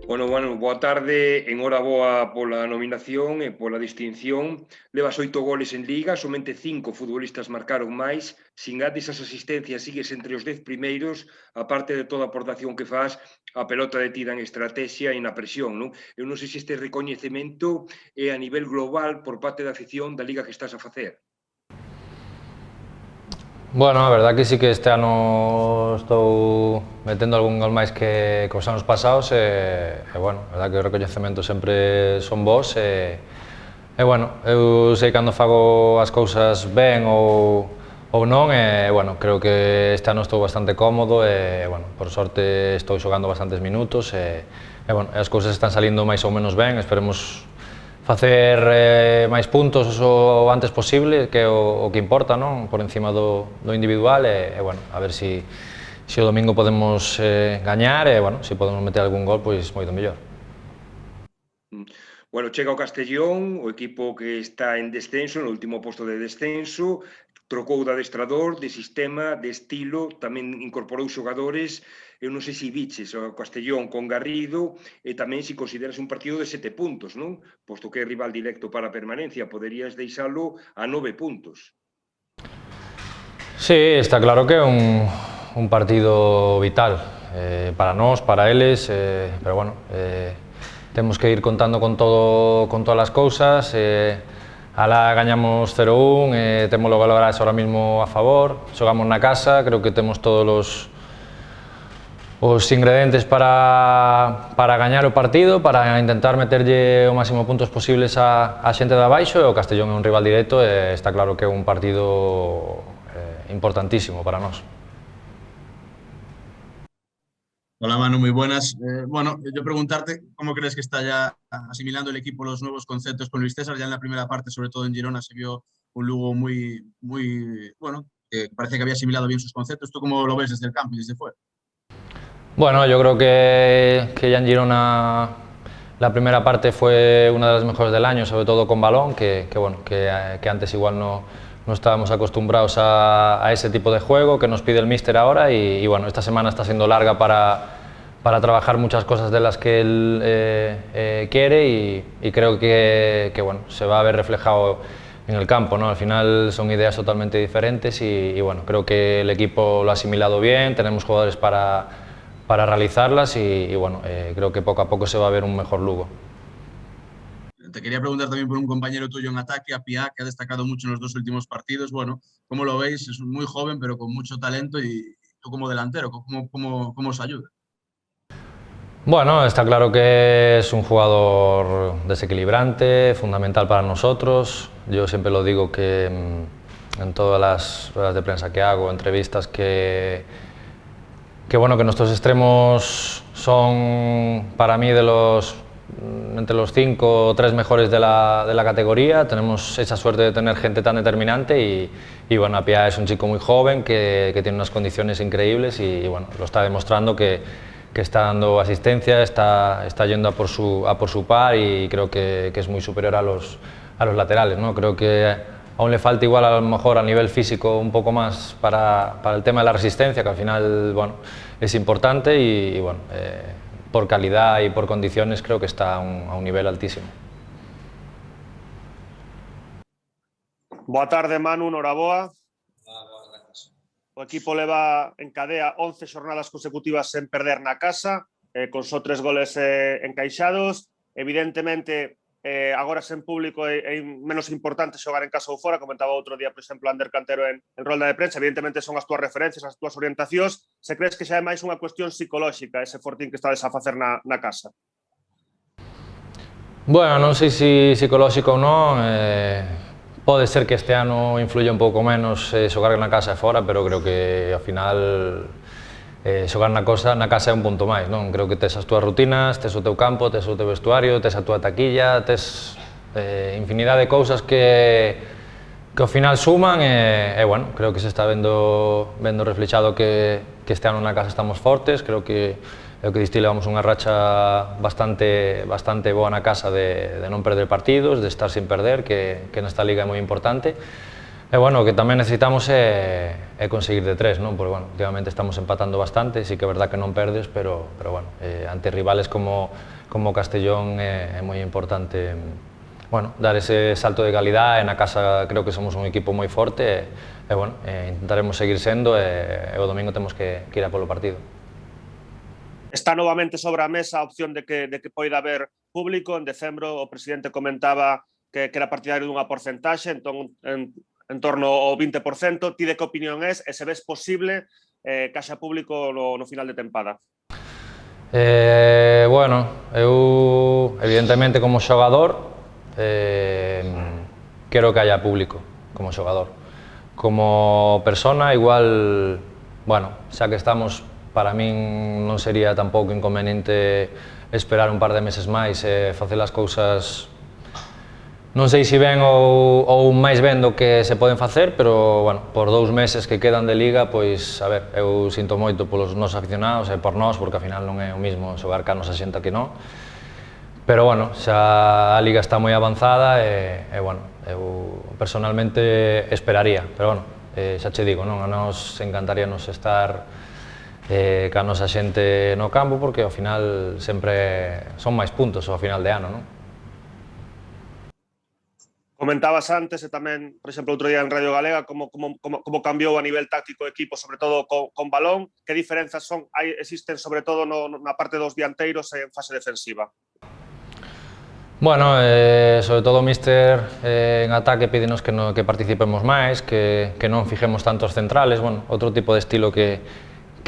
Boa tarde, enhoraboa pola nominación e pola distinción. Levas 8 goles en Liga, somente 5 futbolistas marcaron máis. Sin antes as asistencias sigues entre os 10 primeiros, aparte de toda a aportación que faz, a pelota detida en estrategia e na presión, non? Eu non sei se este recoñecemento é a nivel global por parte da afición da Liga que estás a facer. Bueno, a verdad que sí que este ano estou metendo algún gol máis que os anos pasados e bueno, a verdad que os recoñecementos sempre son bons e bueno, eu sei cando fago as cousas ben ou non e bueno, creo que este ano estou bastante cómodo e bueno, por sorte estou xogando bastantes minutos e bueno, as cousas están salindo máis ou menos ben, esperemos facer máis puntos o antes posible, que é o que importa, non? Por encima do individual e bueno, a ver se o domingo podemos gañar e bueno, se podemos meter algún gol, pois moito mellor. Bueno, chega o Castellón, o equipo que está en descenso, no último posto de descenso, trocou de adestrador, de sistema, de estilo, tamén incorporou xogadores. Eu non sei se viches o Castellón con Garrido e tamén se consideras un partido de 7 puntos, non? Posto que é rival directo para a permanencia, poderías deixalo a 9 puntos. Sí, está claro que é un partido vital para nós, para eles, pero bueno, temos que ir contando con todas as cousas. Alá gañamos 0-1, temos o Valorás ahora mismo a favor, xogamos na casa, creo que temos todos os ingredientes para gañar o partido, para intentar meterlle o máximo puntos posibles a xente de abaixo, e o Castellón é un rival directo e está claro que é un partido importantísimo para nós. Hola Manu, muy buenas. Bueno, yo preguntarte cómo crees que está ya asimilando el equipo los nuevos conceptos con Luis César. Ya en la primera parte, sobre todo en Girona, se vio un Lugo muy bueno, que parece que había asimilado bien sus conceptos. ¿Tú cómo lo ves desde el campo y desde fuera? Bueno, yo creo que ya en Girona la primera parte fue una de las mejores del año, sobre todo con balón, que antes igual no estábamos acostumbrados a ese tipo de juego que nos pide el míster ahora y bueno, esta semana está siendo larga para trabajar muchas cosas de las que él quiere y creo que bueno, se va a ver reflejado en el campo, ¿no? Al final son ideas totalmente diferentes y bueno, creo que el equipo lo ha asimilado bien, tenemos jugadores para realizarlas y bueno, creo que poco a poco se va a ver un mejor Lugo. Te quería preguntar también por un compañero tuyo en ataque, a Piá, que ha destacado mucho en los 2 últimos partidos. Bueno, ¿cómo lo veis? Es muy joven, pero con mucho talento y tú como delantero, ¿cómo os ayuda? Bueno, está claro que es un jugador desequilibrante, fundamental para nosotros. Yo siempre lo digo que en todas las ruedas de prensa que hago, entrevistas, que bueno, que nuestros extremos son para mí entre los 5 o 3 mejores de la categoría. Tenemos esa suerte de tener gente tan determinante y bueno, Apia es un chico muy joven que tiene unas condiciones increíbles y bueno, lo está demostrando que está dando asistencia, está yendo a por su par y creo que es muy superior a los laterales, ¿no? Creo que aún le falta igual a lo mejor a nivel físico un poco más para el tema de la resistencia, que al final bueno, es importante y bueno, por calidad y por condiciones creo que está a un nivel altísimo. Boa tarde, Manu, noraboa. O equipo leva en cadea 11 xornadas consecutivas sen perder na casa, con só 3 goles encaixados. Evidentemente, agora sen público é menos importante xogar en casa ou fora. Comentaba outro día, por exemplo, Ander Cantero en rolda de prensa. Evidentemente son as túas referencias, as túas orientacións. Se crees que xa é máis unha cuestión psicolóxica ese fortín que estades a facer na casa? Bueno, non sei se psicolóxico ou non. Pode ser que este ano influya un pouco menos xogar na casa e fora, pero creo que ao final xogar na casa é un punto máis, non? Creo que tes as túas rutinas, tes o teu campo, tes o teu vestuario, tes a túa taquilla, tes infinidade de cousas que ao final suman e bueno, creo que se está vendo reflexado que este ano na casa estamos fortes. Creo que é o que diste, levamos unha racha bastante boa na casa de non perder partidos, de estar sin perder, que nesta liga é moi importante. E bueno, o que tamén necesitamos é conseguir de 3, non? Porque, bueno, últimamente estamos empatando bastante, sí que é verdad que non perdes, pero bueno, ante rivales como Castellón é moi importante, bueno, dar ese salto de calidad. Na casa creo que somos un equipo moi forte e bueno, intentaremos seguir sendo e o domingo temos que ir a polo partido. Está novamente sobre a mesa a opción de que poida haber público. En decembro o presidente comentaba que era partidario dunha porcentaxe, entón en torno ao 20%. Ti de que opinión és e se ves posible que haxa público no final de tempada? Bueno, eu evidentemente como xogador quero que haya público como xogador. Como persona igual, bueno, xa que estamos, para min non sería tampouco inconveniente esperar un par de meses máis e facer as cousas, non sei se ben ou máis ben do que se poden facer, pero, bueno, por 2 meses que quedan de Liga, pois, a ver, eu sinto moito polos nosos aficionados e por nós, porque ao final non é o mismo xogar ca nosa xente que non. Pero, bueno, xa a Liga está moi avanzada e bueno, eu personalmente esperaría, pero, bueno, xa che digo, non? A nós encantaríanos estar ca nosa xente no campo, porque ao final sempre son máis puntos ao final de ano, non? Comentabas antes e tamén, por exemplo, outro día en Radio Galega como cambiou a nivel táctico o equipo, sobre todo con balón. Que diferenzas existen sobre todo na parte dos dianteiros e en fase defensiva? Bueno, sobre todo o míster en ataque pídenos que participemos máis, que non fijemos tantos centrales, bueno, outro tipo de estilo que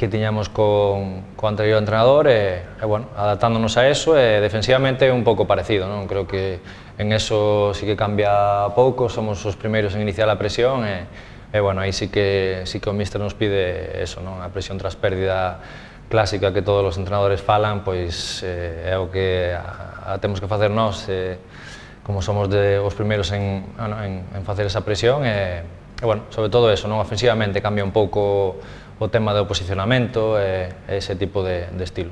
tiñamos co anterior entrenador e bueno, adaptándonos a eso, e defensivamente é un pouco parecido, non? Creo que en eso sí que cambia pouco, somos os primeiros en iniciar a presión e bueno, aí sí que o míster nos pide eso, non? A presión tras pérdida clásica que todos os entrenadores falan, pois é o que temos que facer nós, como somos os primeiros en facer esa presión e bueno, sobre todo eso, non? Ofensivamente cambia un pouco o tema do posicionamento e ese tipo de estilo.